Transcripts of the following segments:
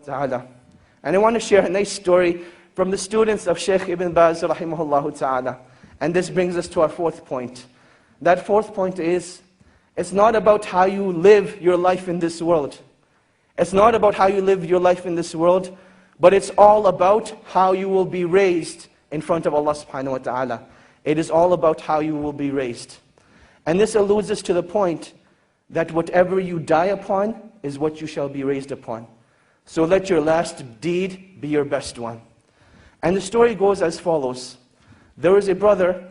ta'ala. And I want to share a nice story from the students of Shaykh Ibn Baz rahimahullah ta'ala. And this brings us to our fourth point. That fourth point is, it's not about how you live your life in this world. It's not about how you live your life in this world, but it's all about how you will be raised in front of Allah subhanahu wa ta'ala. It is all about how you will be raised. And this alludes us to the point that whatever you die upon is what you shall be raised upon. So let your last deed be your best one. And the story goes as follows. There was a brother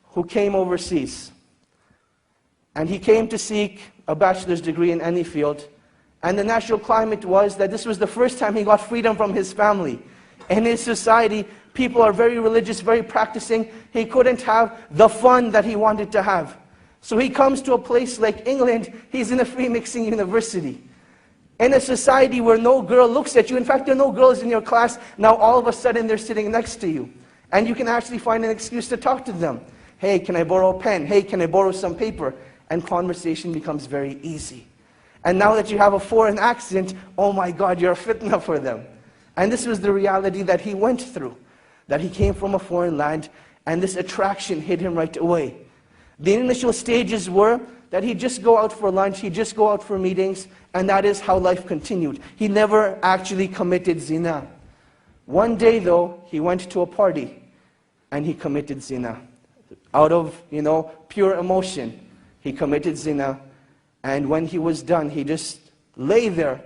who came overseas. And he came to seek a bachelor's degree in any field. And the natural climate was that this was the first time he got freedom from his family. In his society, people are very religious, very practicing. He couldn't have the fun that he wanted to have. So he comes to a place like England. He's in a free mixing university. In a society where no girl looks at you. In fact, there are no girls in your class. Now all of a sudden they're sitting next to you. And you can actually find an excuse to talk to them. Hey, can I borrow a pen? Hey, can I borrow some paper? And conversation becomes very easy. And now that you have a foreign accent, oh my God, you're a fitna for them. And this was the reality that he went through. That he came from a foreign land, and this attraction hit him right away. The initial stages were that he'd just go out for lunch, he'd just go out for meetings, and that is how life continued. He never actually committed zina. One day though, he went to a party, and he committed zina. Out of, pure emotion, he committed zina. And when he was done, he just lay there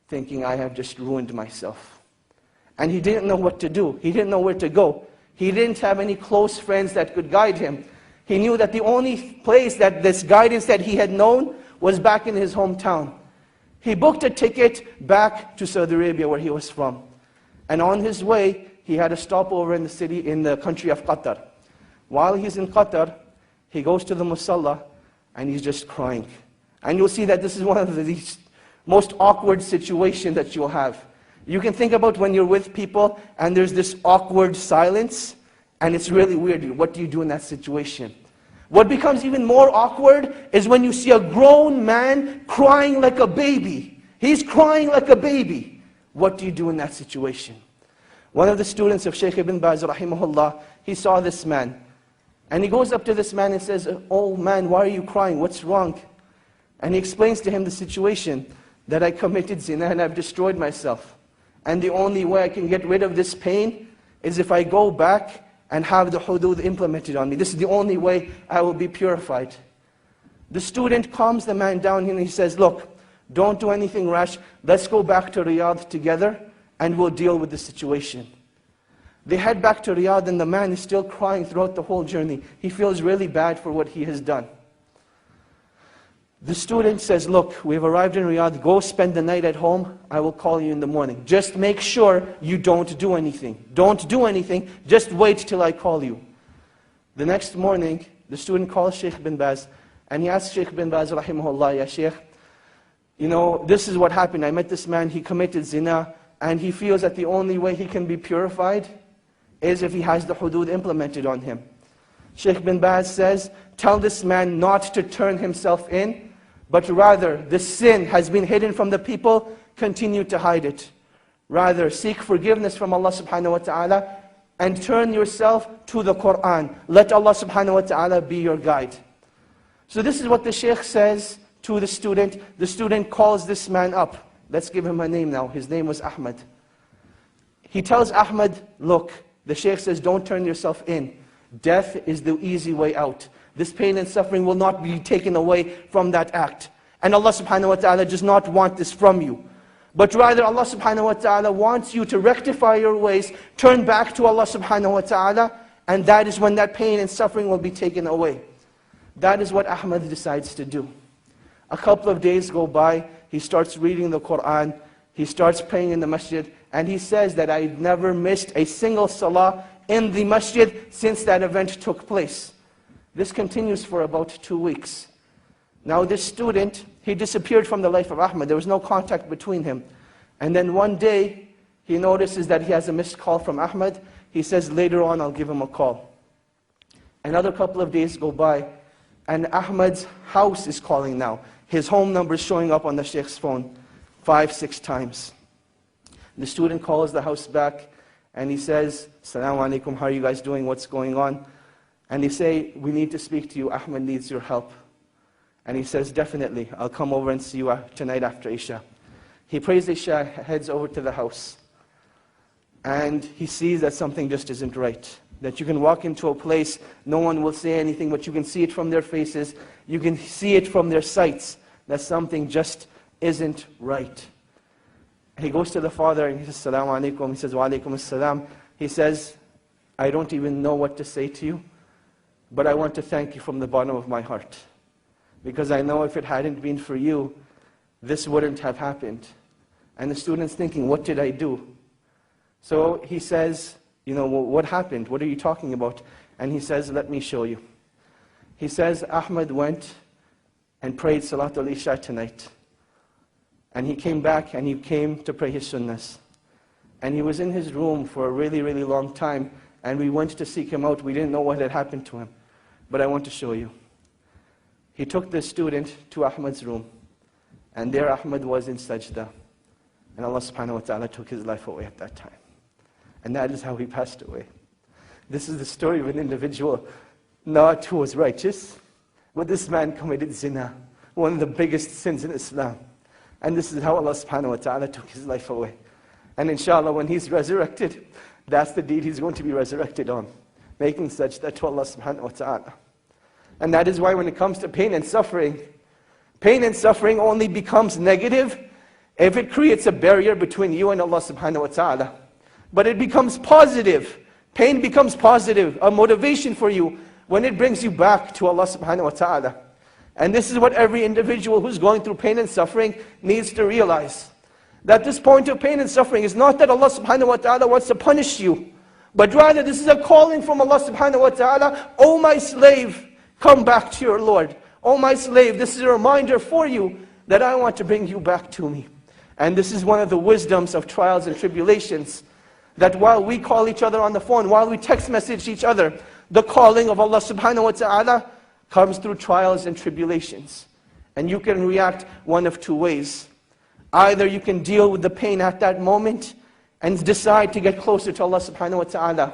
thinking, I have just ruined myself. And he didn't know what to do. He didn't know where to go. He didn't have any close friends that could guide him. He knew that the only place that this guidance that he had known was back in his hometown. He booked a ticket back to Saudi Arabia where he was from. And on his way, he had a stopover in the country of Qatar. While he's in Qatar, he goes to the musalla and he's just crying. And you'll see that this is one of the most awkward situations that you'll have. You can think about when you're with people and there's this awkward silence, and it's really weird. What do you do in that situation? What becomes even more awkward is when you see a grown man crying like a baby. He's crying like a baby. What do you do in that situation? One of the students of Shaykh Ibn Baz rahimahullah, he saw this man. And he goes up to this man and says, oh man, why are you crying? What's wrong? And he explains to him the situation, that I committed zina and I've destroyed myself. And the only way I can get rid of this pain is if I go back and have the hudud implemented on me. This is the only way I will be purified. The student calms the man down and he says, look, don't do anything rash. Let's go back to Riyadh together and we'll deal with the situation. They head back to Riyadh and the man is still crying throughout the whole journey. He feels really bad for what he has done. The student says, look, we've arrived in Riyadh, go spend the night at home, I will call you in the morning. Just make sure you don't do anything. Don't do anything, just wait till I call you. The next morning, the student calls Shaykh Bin Baz, and he asks Shaykh Bin Baz, rahimahullah, ya Shaykh, this is what happened. I met this man, he committed zina, and he feels that the only way he can be purified is if he has the hudud implemented on him. Shaykh Bin Baz says, tell this man not to turn himself in, but rather, the sin has been hidden from the people, continue to hide it. Rather, seek forgiveness from Allah subhanahu wa ta'ala, and turn yourself to the Qur'an. Let Allah subhanahu wa ta'ala be your guide. So this is what the Shaykh says to the student. The student calls this man up. Let's give him a name now. His name was Ahmad. He tells Ahmad, look, the Shaykh says, don't turn yourself in. Death is the easy way out. This pain and suffering will not be taken away from that act. And Allah subhanahu wa ta'ala does not want this from you. But rather Allah subhanahu wa ta'ala wants you to rectify your ways, turn back to Allah subhanahu wa ta'ala, and that is when that pain and suffering will be taken away. That is what Ahmad decides to do. A couple of days go by, he starts reading the Qur'an, he starts praying in the masjid, and he says that I never missed a single salah in the masjid since that event took place. This continues for about 2 weeks. Now this student, he disappeared from the life of Ahmad. There was no contact between him. And then one day, he notices that he has a missed call from Ahmad. He says, later on, I'll give him a call. Another couple of days go by, and Ahmad's house is calling now. His home number is showing up on the Shaykh's phone 5, 6 times. The student calls the house back and he says, "Assalamu alaikum, how are you guys doing? What's going on?" And they say, "We need to speak to you. Ahmed needs your help." And he says, "Definitely, I'll come over and see you tonight after Isha." He prays Isha, heads over to the house. And he sees that something just isn't right. That you can walk into a place, no one will say anything, but you can see it from their faces, you can see it from their sights, that something just isn't right. And he goes to the father and he says, "Assalamu alaikum." He says, "Wa alaikum assalam." He says, "I don't even know what to say to you, but I want to thank you from the bottom of my heart. Because I know if it hadn't been for you, this wouldn't have happened." And the student's thinking, what did I do? So he says, "Well, what happened? What are you talking about?" And he says, "Let me show you." He says, "Ahmed went and prayed Salatul Isha tonight. And he came back and he came to pray his sunnahs. And he was in his room for a really, really long time. And we went to seek him out. We didn't know what had happened to him. But I want to show you." He took the student to Ahmed's room. And there Ahmed was in sajda. And Allah subhanahu wa ta'ala took his life away at that time. And that is how he passed away. This is the story of an individual, not who was righteous, but this man committed zina, one of the biggest sins in Islam. And this is how Allah subhanahu wa ta'ala took his life away. And inshallah, when he's resurrected, that's the deed he's going to be resurrected on, making sajda to Allah subhanahu wa ta'ala. And that is why when it comes to pain and suffering only becomes negative if it creates a barrier between you and Allah subhanahu wa ta'ala. But it becomes positive. Pain becomes positive, a motivation for you when it brings you back to Allah subhanahu wa ta'ala. And this is what every individual who's going through pain and suffering needs to realize. That this point of pain and suffering is not that Allah subhanahu wa ta'ala wants to punish you, but rather this is a calling from Allah subhanahu wa ta'ala, "O my slave, come back to your Lord. O my slave, this is a reminder for you that I want to bring you back to me." And this is one of the wisdoms of trials and tribulations. That while we call each other on the phone, while we text message each other, the calling of Allah subhanahu wa ta'ala comes through trials and tribulations. And you can react one of two ways. Either you can deal with the pain at that moment and decide to get closer to Allah subhanahu wa ta'ala.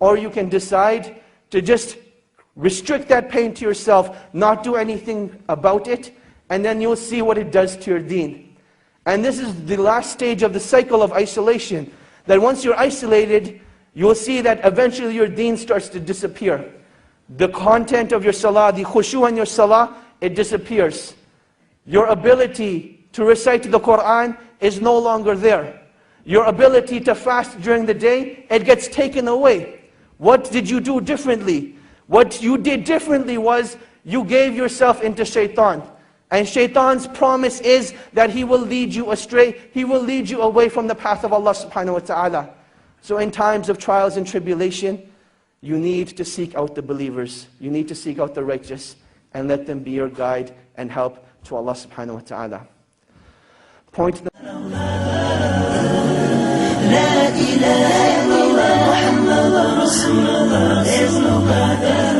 Or you can decide to just restrict that pain to yourself, not do anything about it, and then you'll see what it does to your deen. And this is the last stage of the cycle of isolation. That once you're isolated, you'll see that eventually your deen starts to disappear. The content of your salah, the khushu in your salah, it disappears. Your ability to recite the Quran is no longer there. Your ability to fast during the day, it gets taken away. What did you do differently? What you did differently was you gave yourself into shaitan. And shaitan's promise is that he will lead you astray. He will lead you away from the path of Allah subhanahu wa ta'ala. So in times of trials and tribulation, you need to seek out the believers. You need to seek out the righteous and let them be your guide and help to Allah subhanahu wa ta'ala. Point number لا إله إلا الله محمد رسول الله. There's no God.